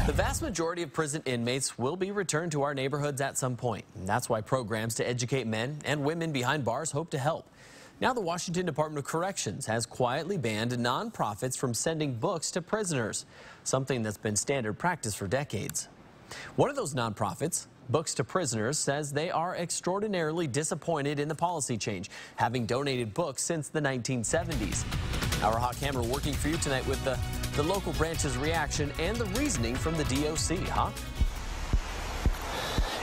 The vast majority of prison inmates will be returned to our neighborhoods at some point. And that's why programs to educate men and women behind bars hope to help. Now the Washington Department of Corrections has quietly banned nonprofits from sending books to prisoners, something that's been standard practice for decades. One of those nonprofits, Books to Prisoners, says they are extraordinarily disappointed in the policy change, having donated books since the 1970s. Our Hawk Hammer working for you tonight with the local branch's reaction and the reasoning from the DOC. Hawk?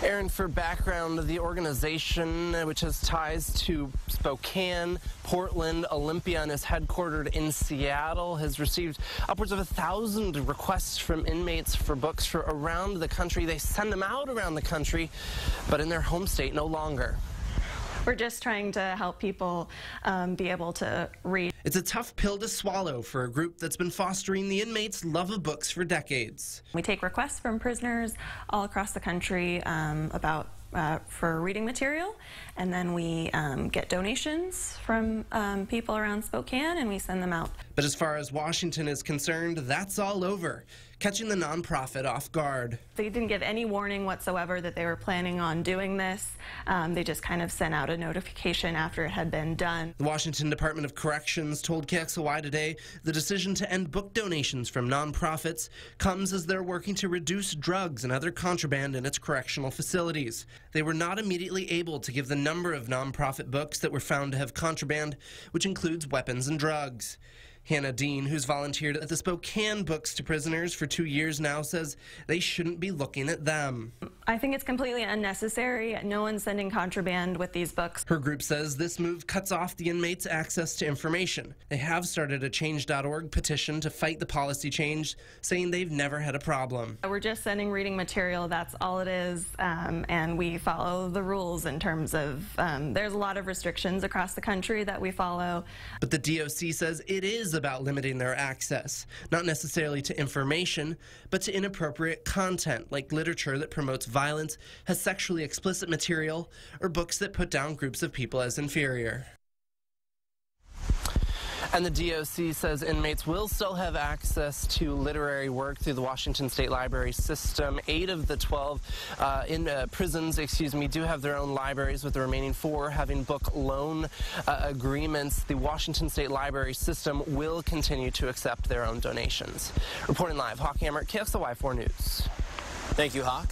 Aaron, for background, the organization, which has ties to Spokane, Portland, Olympia, and is headquartered in Seattle, has received upwards of 1,000 requests from inmates for books for around the country. They send them out around the country, but in their home state no longer. We're just trying to help people be able to read. It's a tough pill to swallow for a group that's been fostering the inmates' love of books for decades. We take requests from prisoners all across the country for reading material, and then we get donations from people around Spokane, and we send them out. But as far as Washington is concerned, that's all over, catching the nonprofit off guard. They didn't give any warning whatsoever that they were planning on doing this. They just kind of sent out a notification after it had been done. The Washington Department of Corrections told KXLY today the decision to end book donations from nonprofits comes as they're working to reduce drugs and other contraband in its correctional facilities. They were not immediately able to give the number of nonprofit books that were found to have contraband, which includes weapons and drugs. Hannah Dean, who's volunteered at the Spokane Books to Prisoners for 2 years now, says they shouldn't be looking at them. I think it's completely unnecessary. No one's sending contraband with these books. Her group says this move cuts off the inmates' access to information. They have started a Change.org petition to fight the policy change, saying they've never had a problem. We're just sending reading material, that's all it is, and we follow the rules in terms of, there's a lot of restrictions across the country that we follow. But the DOC says it is about limiting their access, not necessarily to information, but to inappropriate content like literature that promotes violence, has sexually explicit material, or books that put down groups of people as inferior. And the DOC says inmates will still have access to literary work through the Washington State Library system. 8 of the 12 prisons, do have their own libraries, with the remaining 4 having book loan agreements. The Washington State Library system will continue to accept their own donations. Reporting live, Hawk Hammer, KXLY 4 News. Thank you, Hawk.